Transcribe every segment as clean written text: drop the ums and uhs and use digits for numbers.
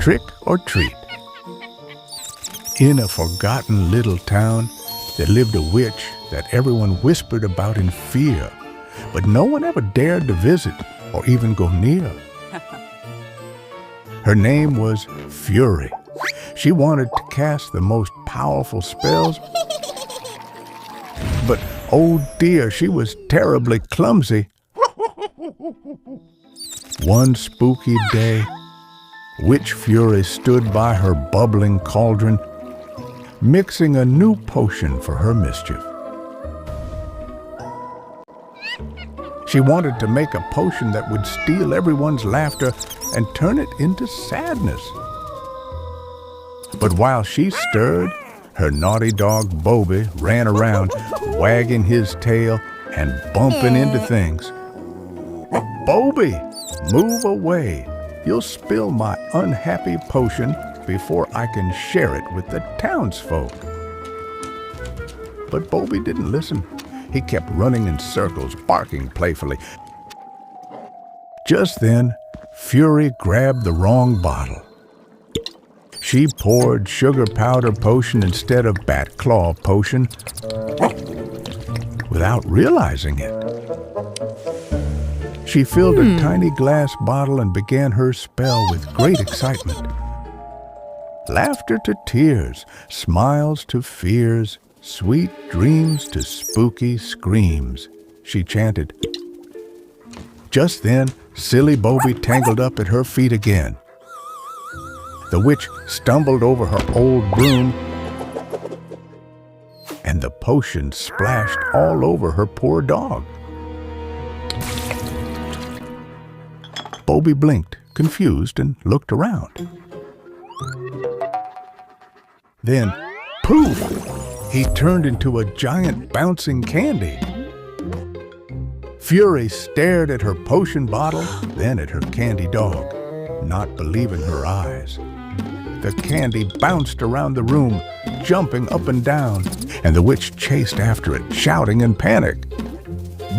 Trick or treat. In a forgotten little town, there lived a witch that everyone whispered about in fear, but no one ever dared to visit or even go near. Her name was Fury. She wanted to cast the most powerful spells, but oh dear, she was terribly clumsy. One spooky day, Witch Fury stood by her bubbling cauldron, mixing a new potion for her mischief. She wanted to make a potion that would steal everyone's laughter and turn it into sadness. But while she stirred, her naughty dog Bobby ran around, wagging his tail and bumping into things. "Bobby, move away. You'll spill my unhappy potion before I can share it with the townsfolk." But Bobby didn't listen. He kept running in circles, barking playfully. Just then, Fury grabbed the wrong bottle. She poured sugar powder potion instead of bat claw potion without realizing it. She filled a tiny glass bottle and began her spell with great excitement. Laughter to tears, smiles to fears, sweet dreams to spooky screams, she chanted. Just then, silly Bobby tangled up at her feet again. The witch stumbled over her old broom, and the potion splashed all over her poor dog. Bobby blinked, confused, and looked around. Then, poof! He turned into a giant bouncing candy. Fury stared at her potion bottle, then at her candy dog, not believing her eyes. The candy bounced around the room, jumping up and down, and the witch chased after it, shouting in panic.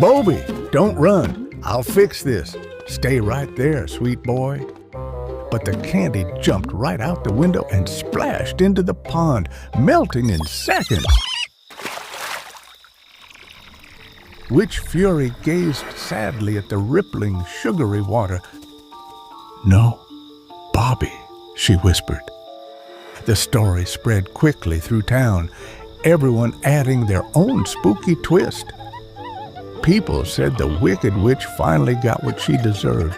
"Bobby, don't run. I'll fix this. Stay right there, sweet boy." But the candy jumped right out the window and splashed into the pond, melting in seconds. Witch Fury gazed sadly at the rippling, sugary water. "No, Bobby," she whispered. The story spread quickly through town, everyone adding their own spooky twist. People said the wicked witch finally got what she deserved.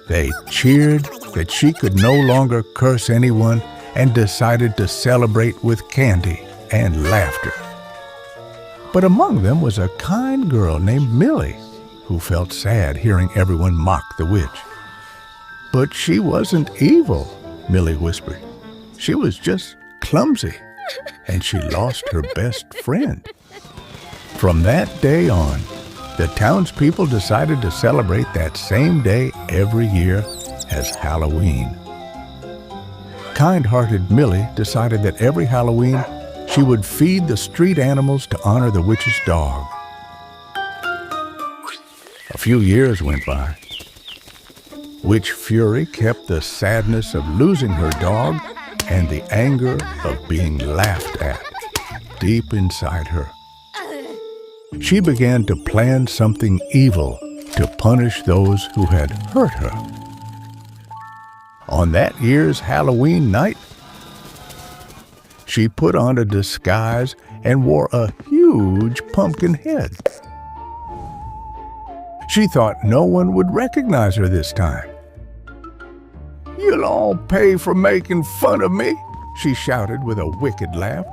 They cheered that she could no longer curse anyone and decided to celebrate with candy and laughter. But among them was a kind girl named Millie, who felt sad hearing everyone mock the witch. "But she wasn't evil," Millie whispered. "She was just clumsy, and she lost her best friend." From that day on, the townspeople decided to celebrate that same day every year as Halloween. Kind-hearted Millie decided that every Halloween she would feed the street animals to honor the witch's dog. A few years went by. Witch Fury kept the sadness of losing her dog and the anger of being laughed at deep inside her. She began to plan something evil to punish those who had hurt her. On that year's Halloween night, she put on a disguise and wore a huge pumpkin head. She thought no one would recognize her this time. "You'll all pay for making fun of me," she shouted with a wicked laugh.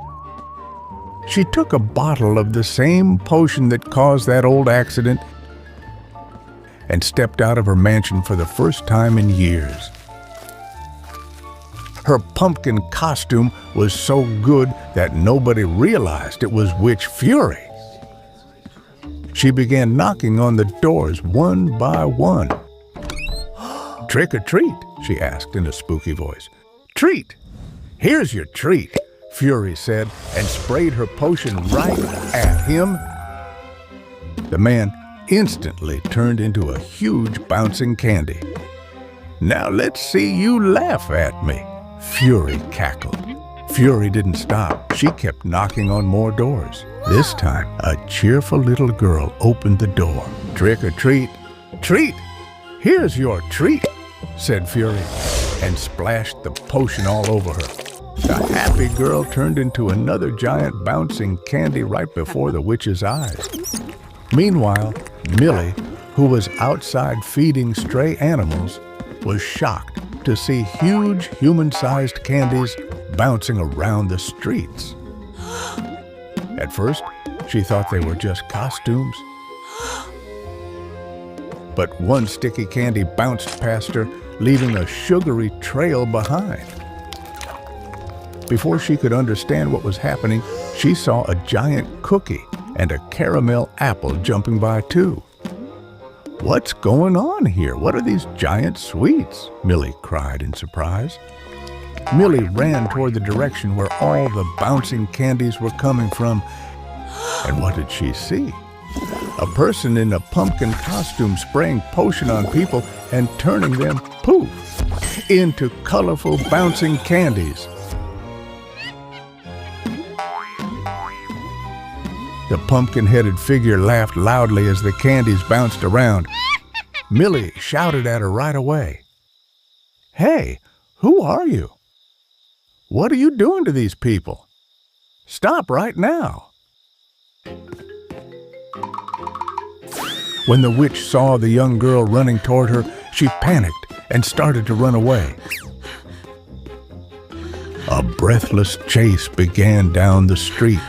She took a bottle of the same potion that caused that old accident and stepped out of her mansion for the first time in years. Her pumpkin costume was so good that nobody realized it was Witch Fury. She began knocking on the doors one by one. "Trick or treat?" she asked in a spooky voice. "Treat! Here's your treat," Fury said, and sprayed her potion right at him. The man instantly turned into a huge bouncing candy. "Now let's see you laugh at me," Fury cackled. Fury didn't stop. She kept knocking on more doors. This time, a cheerful little girl opened the door. "Trick or treat." "Treat? Here's your treat," said Fury, and splashed the potion all over her. The happy girl turned into another giant bouncing candy right before the witch's eyes. Meanwhile, Millie, who was outside feeding stray animals, was shocked to see huge human-sized candies bouncing around the streets. At first, she thought they were just costumes. But one sticky candy bounced past her, leaving a sugary trail behind. Before she could understand what was happening, she saw a giant cookie and a caramel apple jumping by too. "What's going on here? What are these giant sweets?" Millie cried in surprise. Millie ran toward the direction where all the bouncing candies were coming from. And what did she see? A person in a pumpkin costume spraying potion on people and turning them, poof, into colorful bouncing candies. The pumpkin-headed figure laughed loudly as the candies bounced around. Millie shouted at her right away. "Hey, who are you? What are you doing to these people? Stop right now." When the witch saw the young girl running toward her, she panicked and started to run away. A breathless chase began down the street.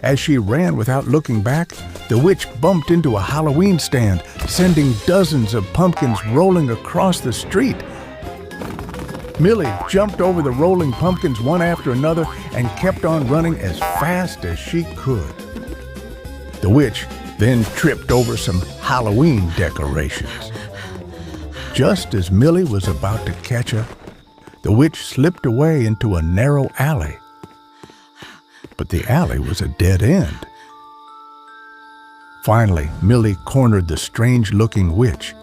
As she ran without looking back, the witch bumped into a Halloween stand, sending dozens of pumpkins rolling across the street. Millie jumped over the rolling pumpkins one after another and kept on running as fast as she could. The witch then tripped over some Halloween decorations. Just as Millie was about to catch her, the witch slipped away into a narrow alley. But the alley was a dead end. Finally, Millie cornered the strange-looking witch.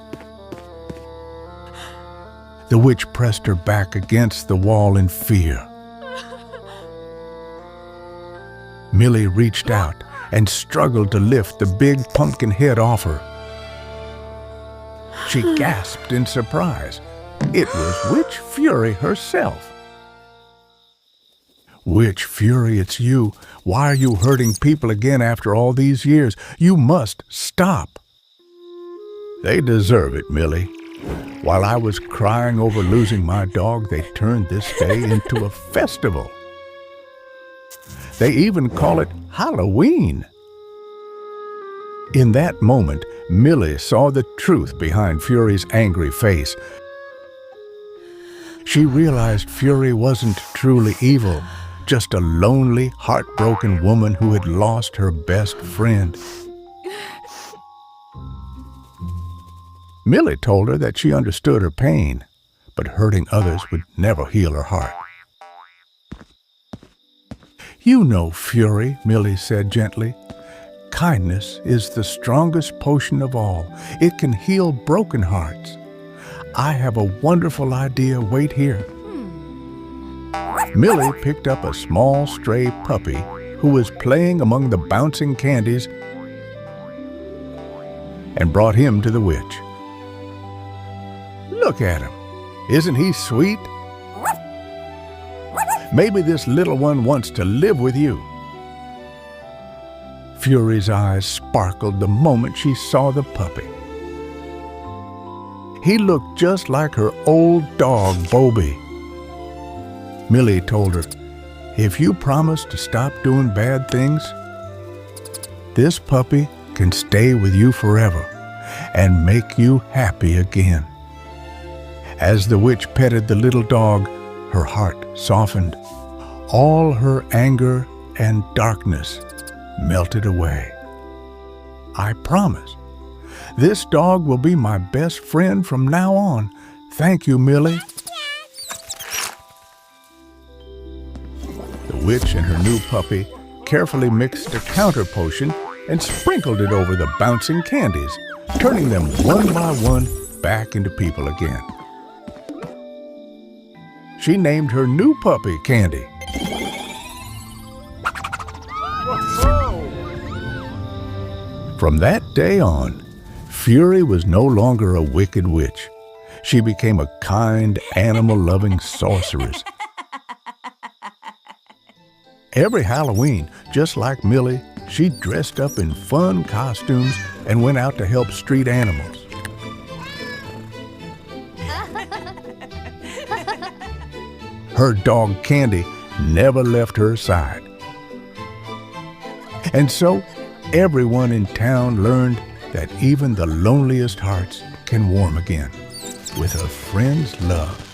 The witch pressed her back against the wall in fear. Millie reached out and struggled to lift the big pumpkin head off her. She gasped in surprise. It was Witch Fury herself. "Witch Fury, it's you. Why are you hurting people again after all these years? You must stop." "They deserve it, Millie. While I was crying over losing my dog, they turned this day into a festival. They even call it Halloween." In that moment, Millie saw the truth behind Fury's angry face. She realized Fury wasn't truly evil, just a lonely, heartbroken woman who had lost her best friend. Millie told her that she understood her pain, but hurting others would never heal her heart. "You know, Fury," Millie said gently, "kindness is the strongest potion of all. It can heal broken hearts. I have a wonderful idea. Wait here." Millie picked up a small stray puppy who was playing among the bouncing candies and brought him to the witch. "Look at him. Isn't he sweet? Maybe this little one wants to live with you." Fury's eyes sparkled the moment she saw the puppy. He looked just like her old dog, Bobby. Millie told her, "If you promise to stop doing bad things, this puppy can stay with you forever and make you happy again." As the witch petted the little dog, her heart softened. All her anger and darkness melted away. "I promise. This dog will be my best friend from now on. Thank you, Millie." The witch and her new puppy carefully mixed a counter potion and sprinkled it over the bouncing candies, turning them one by one back into people again. She named her new puppy Candy. From that day on, Fury was no longer a wicked witch. She became a kind, animal-loving sorceress. Every Halloween, just like Millie, she dressed up in fun costumes and went out to help street animals. Her dog Candy never left her side. And so, everyone in town learned that even the loneliest hearts can warm again with a friend's love.